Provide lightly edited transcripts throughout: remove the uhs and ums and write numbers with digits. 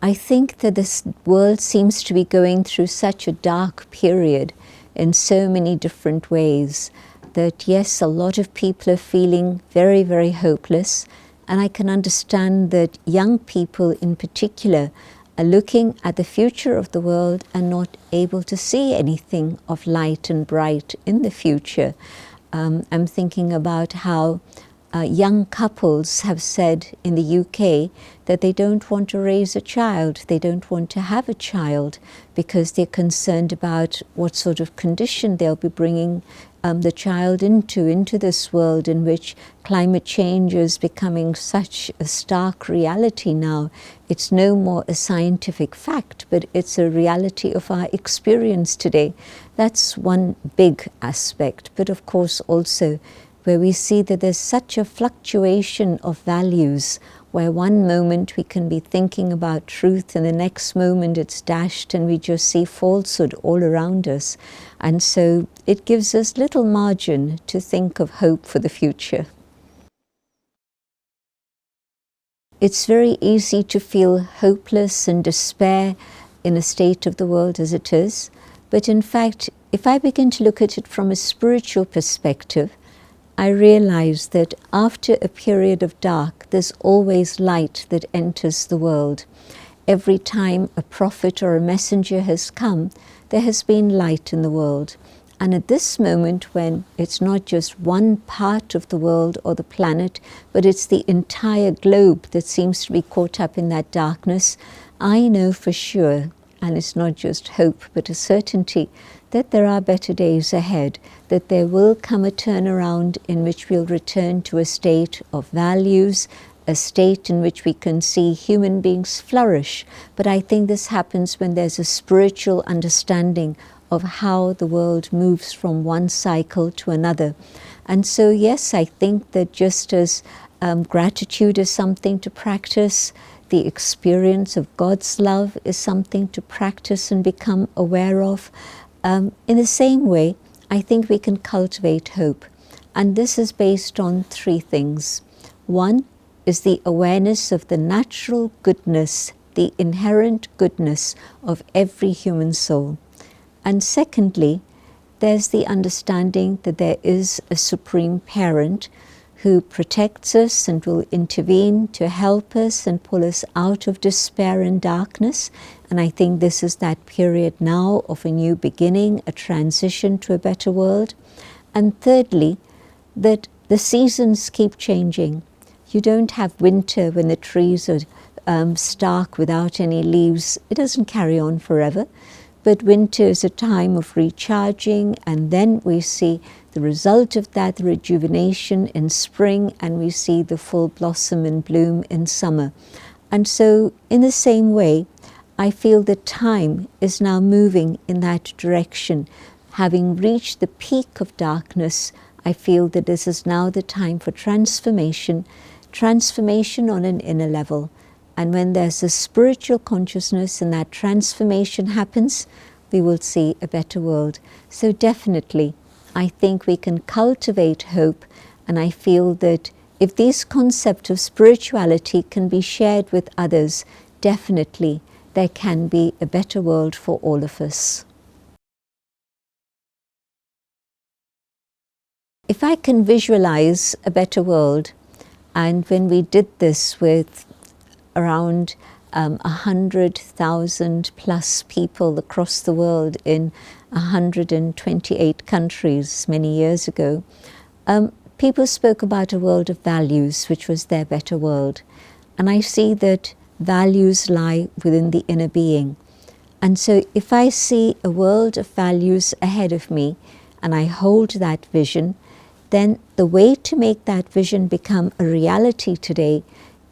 I think that this world seems to be going through such a dark period in so many different ways that, yes, a lot of people are feeling very, very hopeless. And I can understand that young people in particular are looking at the future of the world and not able to see anything of light and bright in the future. I'm thinking about how young couples have said in the UK that they don't want to raise a child, they don't want to have a child because they're concerned about what sort of condition they'll be bringing the child into this world in which climate change is becoming such a stark reality now. It's no more a scientific fact, but it's a reality of our experience today. That's one big aspect, but of course also where we see that there's such a fluctuation of values, where one moment we can be thinking about truth and the next moment it's dashed and we just see falsehood all around us. And so it gives us little margin to think of hope for the future. It's very easy to feel hopeless and despair in a state of the world as it is. But in fact, if I begin to look at it from a spiritual perspective, I realize that after a period of dark, there's always light that enters the world. Every time a prophet or a messenger has come, there has been light in the world. And at this moment, when it's not just one part of the world or the planet, but it's the entire globe that seems to be caught up in that darkness, I know for sure, and it's not just hope, but a certainty, that there are better days ahead, that there will come a turnaround in which we'll return to a state of values, a state in which we can see human beings flourish. But I think this happens when there's a spiritual understanding of how the world moves from one cycle to another. And so, yes, I think that just as gratitude is something to practice, the experience of God's love is something to practice and become aware of. In the same way, I think we can cultivate hope. And this is based on three things. One is the awareness of the natural goodness, the inherent goodness of every human soul. And secondly, there's the understanding that there is a supreme parent who protects us and will intervene to help us and pull us out of despair and darkness. And I think this is that period now of a new beginning, a transition to a better world. And thirdly, that the seasons keep changing. You don't have winter when the trees are stark without any leaves. It doesn't carry on forever. But winter is a time of recharging, and then we see the result of that, the rejuvenation in spring, and we see the full blossom and bloom in summer. And so in the same way, I feel that time is now moving in that direction. Having reached the peak of darkness, I feel that this is now the time for transformation, transformation on an inner level. And when there's a spiritual consciousness and that transformation happens, we will see a better world. So definitely, I think we can cultivate hope, and I feel that if these concepts of spirituality can be shared with others, definitely there can be a better world for all of us. If I can visualize a better world, and when we did this with around 100,000 plus people across the world in 128 countries many years ago, people spoke about a world of values, which was their better world. And I see that values lie within the inner being. And so if I see a world of values ahead of me, and I hold that vision, then the way to make that vision become a reality today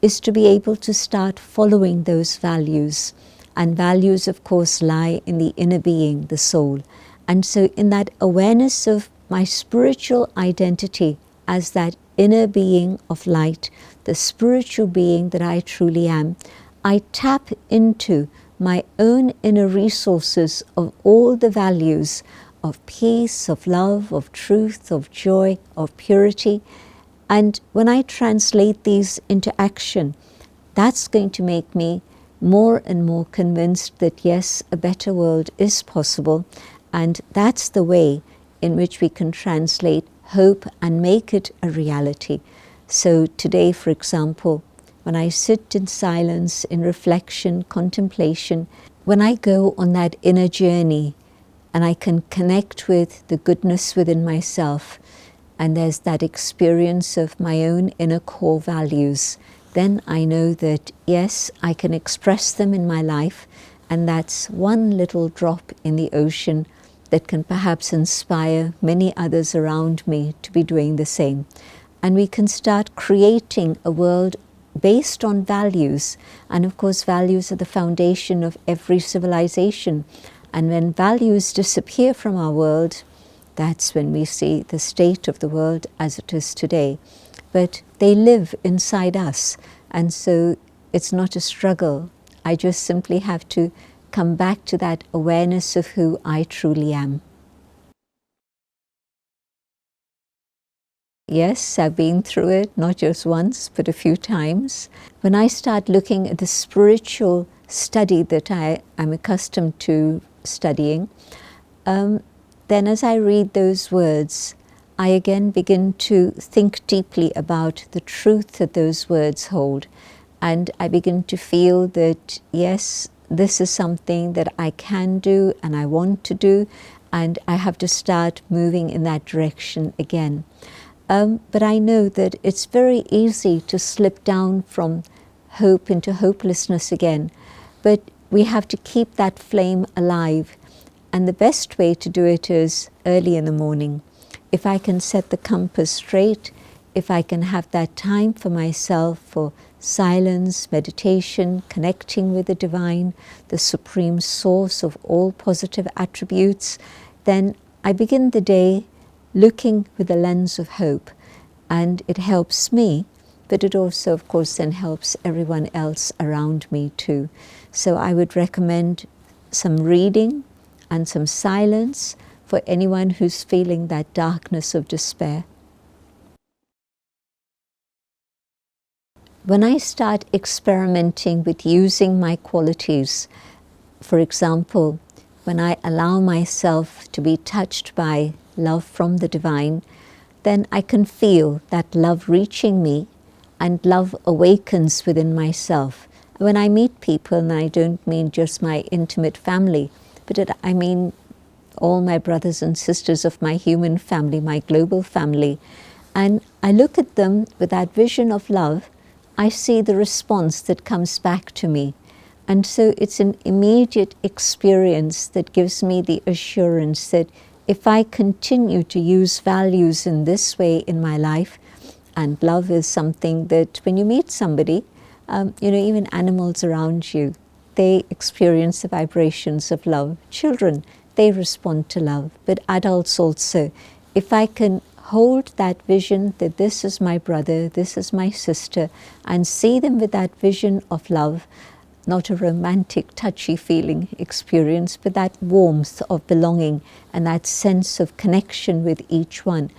is to be able to start following those values. And values, of course, lie in the inner being, the soul. And so in that awareness of my spiritual identity as that inner being of light, the spiritual being that I truly am, I tap into my own inner resources of all the values of peace, of love, of truth, of joy, of purity. And when I translate these into action, that's going to make me more and more convinced that yes, a better world is possible, and that's the way in which we can translate hope and make it a reality. So today, for example, when I sit in silence, in reflection, contemplation, when I go on that inner journey and I can connect with the goodness within myself, and there's that experience of my own inner core values, then I know that yes, I can express them in my life, and that's one little drop in the ocean that can perhaps inspire many others around me to be doing the same. And we can start creating a world based on values, and of course values are the foundation of every civilization. And when values disappear from our world, that's when we see the state of the world as it is today. But they live inside us, and so it's not a struggle. I just simply have to come back to that awareness of who I truly am. Yes, I've been through it, not just once, but a few times. When I start looking at the spiritual study that I am accustomed to studying, then as I read those words, I again begin to think deeply about the truth that those words hold. And I begin to feel that, yes, this is something that I can do and I want to do, and I have to start moving in that direction again. But I know that it's very easy to slip down from hope into hopelessness again. But we have to keep that flame alive. And the best way to do it is early in the morning. If I can set the compass straight, if I can have that time for myself, for silence, meditation, connecting with the divine, the supreme source of all positive attributes, then I begin the day looking with a lens of hope. And it helps me, but it also, of course, then helps everyone else around me too. So I would recommend some reading and some silence for anyone who's feeling that darkness of despair. When I start experimenting with using my qualities, for example, when I allow myself to be touched by love from the divine, then I can feel that love reaching me, and love awakens within myself. When I meet people, and I don't mean just my intimate family, but I mean all my brothers and sisters of my human family, my global family, and I look at them with that vision of love, I see the response that comes back to me. And so it's an immediate experience that gives me the assurance that if I continue to use values in this way in my life, and love is something that when you meet somebody, even animals around you, they experience the vibrations of love. Children, they respond to love, but adults also. If I can hold that vision that this is my brother, this is my sister, and see them with that vision of love, not a romantic, touchy-feeling experience, but that warmth of belonging and that sense of connection with each one,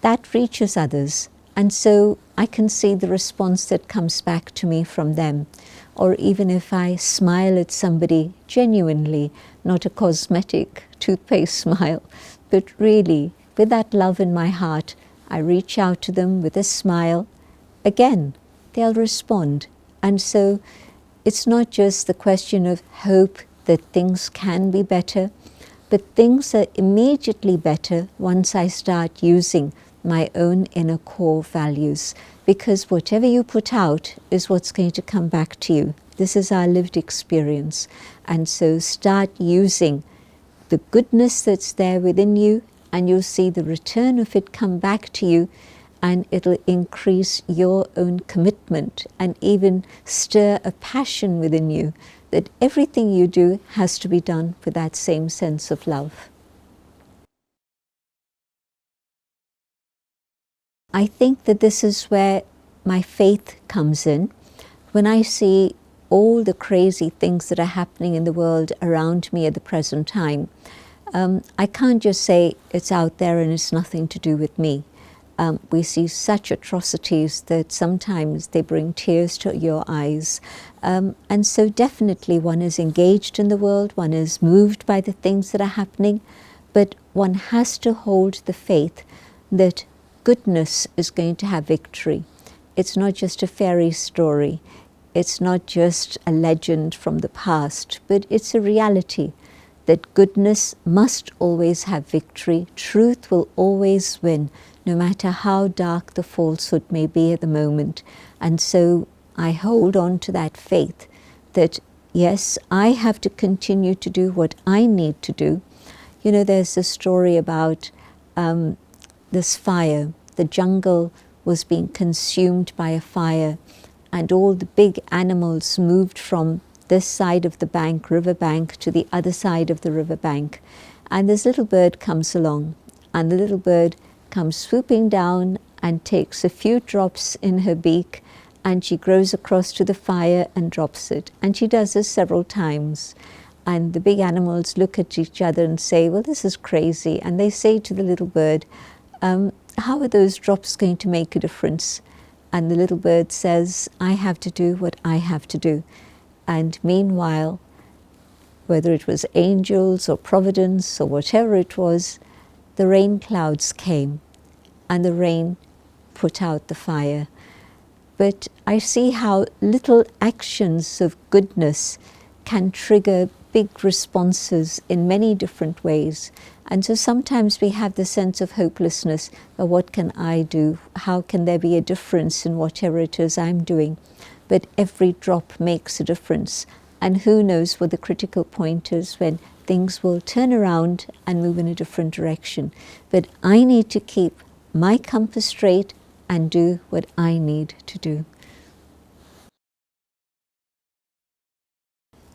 that reaches others. And so I can see the response that comes back to me from them. Or even if I smile at somebody genuinely, not a cosmetic toothpaste smile, but really with that love in my heart, I reach out to them with a smile. Again, they'll respond. And so it's not just the question of hope that things can be better, but things are immediately better once I start using my own inner core values. Because whatever you put out is what's going to come back to you. This is our lived experience. And so start using the goodness that's there within you, and you'll see the return of it come back to you, and it'll increase your own commitment and even stir a passion within you that everything you do has to be done with that same sense of love. I think that this is where my faith comes in. When I see all the crazy things that are happening in the world around me at the present time, I can't just say it's out there and it's nothing to do with me. We see such atrocities that sometimes they bring tears to your eyes. And so definitely one is engaged in the world, one is moved by the things that are happening, but one has to hold the faith that goodness is going to have victory. It's not just a fairy story. It's not just a legend from the past, but it's a reality that goodness must always have victory. Truth will always win, no matter how dark the falsehood may be at the moment. And so I hold on to that faith that, yes, I have to continue to do what I need to do. You know, there's a story about this fire. The jungle was being consumed by a fire, and all the big animals moved from this side of the bank, riverbank, to the other side of the riverbank. And this little bird comes along, and the little bird comes swooping down and takes a few drops in her beak, and she goes across to the fire and drops it. And she does this several times. And the big animals look at each other and say, well, this is crazy. And they say to the little bird, how are those drops going to make a difference? And the little bird says, I have to do what I have to do. And meanwhile, whether it was angels or providence or whatever it was, the rain clouds came and the rain put out the fire. But I see how little actions of goodness can trigger big responses in many different ways. And so sometimes we have the sense of hopelessness. Well, what can I do? How can there be a difference in whatever it is I'm doing? But every drop makes a difference. And who knows what the critical point is when things will turn around and move in a different direction. But I need to keep my compass straight and do what I need to do.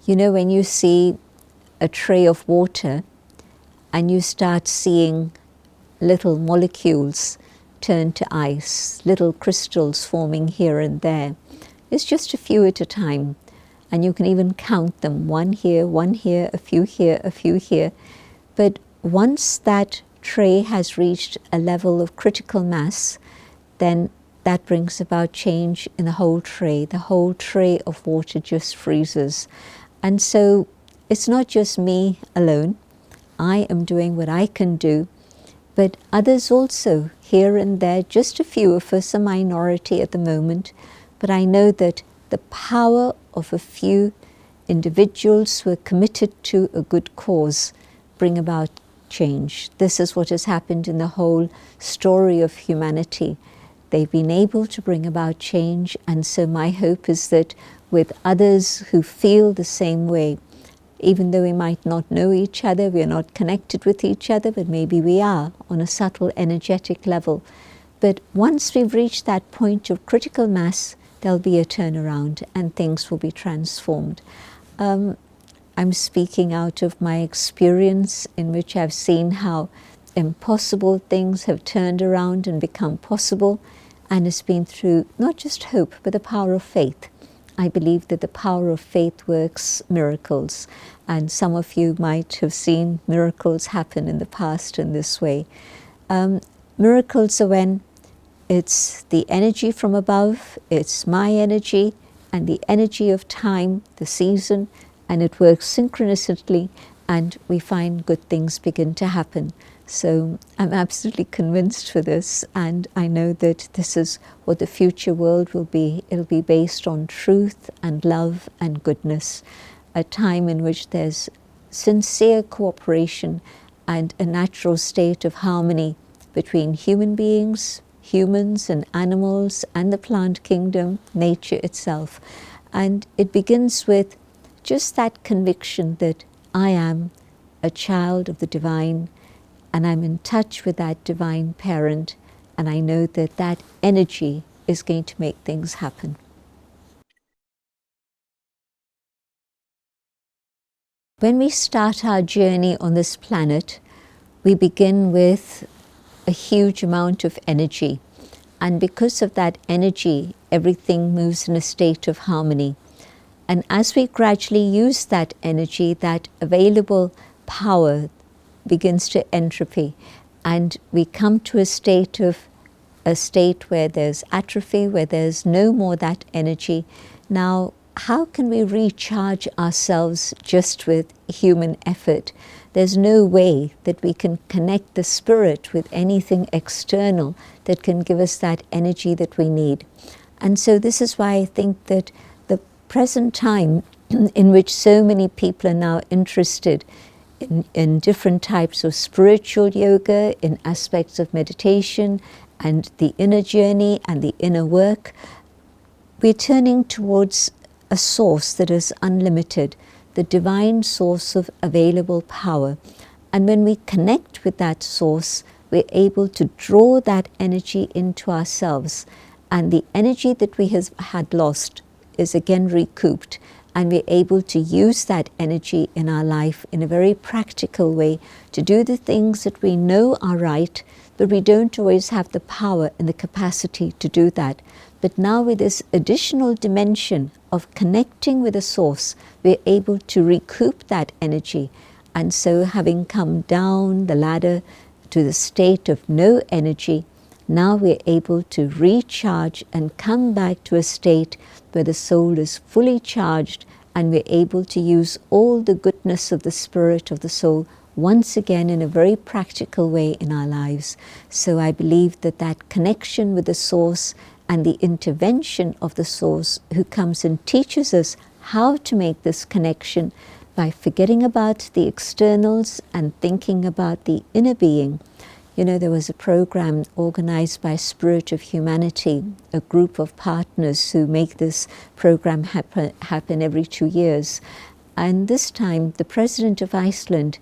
You know, when you see a tray of water and you start seeing little molecules turn to ice, little crystals forming here and there, it's just a few at a time. And you can even count them, one here, a few here, a few here. But once that tray has reached a level of critical mass, then that brings about change in the whole tray. The whole tray of water just freezes. And so it's not just me alone. I am doing what I can do, but others also, here and there, just a few of us, a minority at the moment. But I know that the power of a few individuals who are committed to a good cause bring about change. This is what has happened in the whole story of humanity. They've been able to bring about change, and so my hope is that with others who feel the same way, even though we might not know each other, we are not connected with each other, but maybe we are on a subtle energetic level. But once we've reached that point of critical mass, there'll be a turnaround and things will be transformed. I'm speaking out of my experience, in which I've seen how impossible things have turned around and become possible, and it's been through not just hope, but the power of faith. I believe that the power of faith works miracles, and some of you might have seen miracles happen in the past in this way. Miracles are when it's the energy from above, it's my energy, and the energy of time, the season, and it works synchronously, and we find good things begin to happen. So I'm absolutely convinced for this, and I know that this is what the future world will be. It'll be based on truth and love and goodness, a time in which there's sincere cooperation and a natural state of harmony between human beings, humans and animals, and the plant kingdom, nature itself. And it begins with just that conviction that I am a child of the divine, and I'm in touch with that divine parent, and I know that that energy is going to make things happen. When we start our journey on this planet, we begin with a huge amount of energy. And because of that energy, everything moves in a state of harmony. And as we gradually use that energy, that available power begins to entropy, and we come to a state of a state where there's atrophy, where there's no more that energy. Now, how can we recharge ourselves just with human effort? There's no way that we can connect the spirit with anything external that can give us that energy that we need. And so this is why I think that the present time in which so many people are now interested in different types of spiritual yoga, in aspects of meditation and the inner journey and the inner work, we're turning towards a source that is unlimited, the divine source of available power. And when we connect with that source, we're able to draw that energy into ourselves. And the energy that we had lost is again recouped. And we're able to use that energy in our life in a very practical way to do the things that we know are right, but we don't always have the power and the capacity to do that. But now with this additional dimension of connecting with the source, we're able to recoup that energy. And so having come down the ladder to the state of no energy, now we're able to recharge and come back to a state where the soul is fully charged and we're able to use all the goodness of the spirit of the soul once again in a very practical way in our lives. So I believe that that connection with the source and the intervention of the source who comes and teaches us how to make this connection by forgetting about the externals and thinking about the inner being. You know, there was a program organized by Spirit of Humanity, a group of partners who make this program happen every 2 years. And this time, the president of Iceland,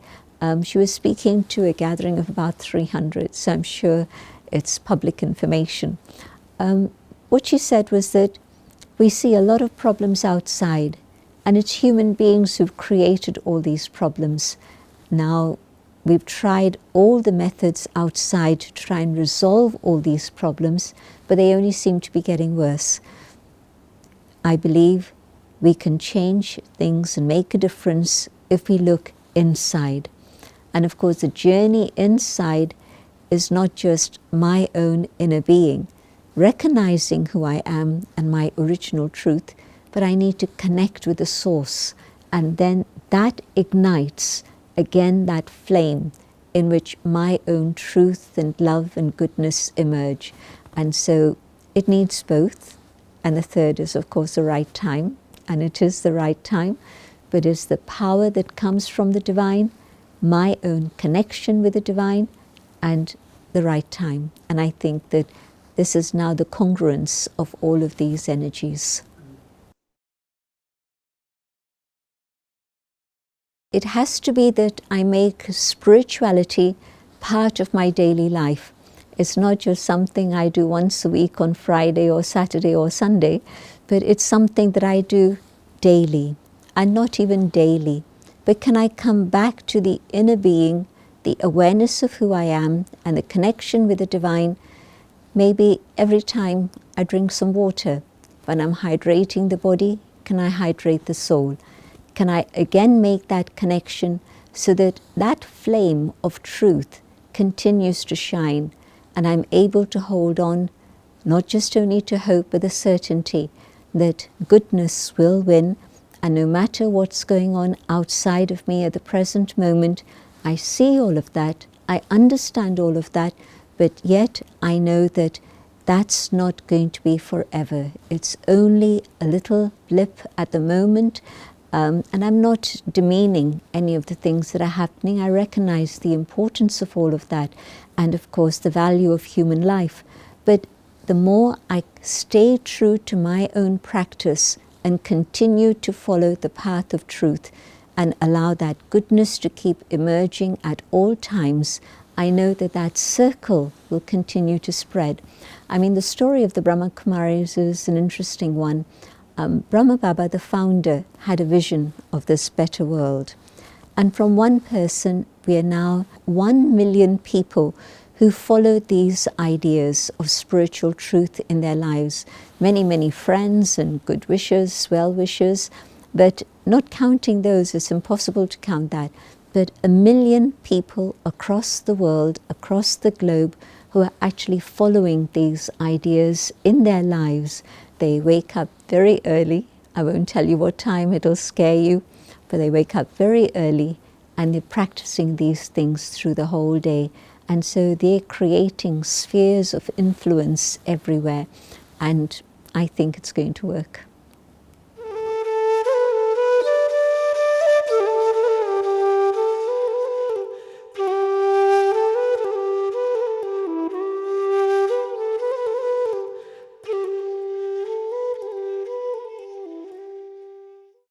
she was speaking to a gathering of about 300, so I'm sure it's public information. What she said was that we see a lot of problems outside, and it's human beings who've created all these problems. Now, we've tried all the methods outside to try and resolve all these problems, but they only seem to be getting worse. I believe we can change things and make a difference if we look inside. And of course, the journey inside is not just my own inner being, recognizing who I am and my original truth, but I need to connect with the source. And then that ignites again that flame in which my own truth and love and goodness emerge. And so it needs both. And the third is, of course, the right time. And it is the right time. But it's the power that comes from the divine, my own connection with the divine, and the right time. And I think that this is now the congruence of all of these energies. It has to be that I make spirituality part of my daily life. It's not just something I do once a week on Friday or Saturday or Sunday, but it's something that I do daily, and not even daily. But can I come back to the inner being, the awareness of who I am, and the connection with the divine, maybe every time I drink some water. When I'm hydrating the body, can I hydrate the soul? Can I again make that connection so that that flame of truth continues to shine, and I'm able to hold on, not just only to hope, but the certainty that goodness will win, and no matter what's going on outside of me at the present moment, I see all of that, I understand all of that, but yet I know that that's not going to be forever. It's only a little blip at the moment. And I'm not demeaning any of the things that are happening. I recognize the importance of all of that, and of course the value of human life. But the more I stay true to my own practice and continue to follow the path of truth and allow that goodness to keep emerging at all times, I know that that circle will continue to spread. I mean, the story of the Brahma Kumaris is an interesting one. Brahma Baba, the founder, had a vision of this better world. And from one person, we are now 1 million people who followed these ideas of spiritual truth in their lives. Many, many friends and good wishers, well wishers, but not counting those, it's impossible to count that. But 1 million people across the world, across the globe, who are actually following these ideas in their lives. They wake up very early. I won't tell you what time, it'll scare you, but they wake up very early and they're practicing these things through the whole day. And so they're creating spheres of influence everywhere. And I think it's going to work.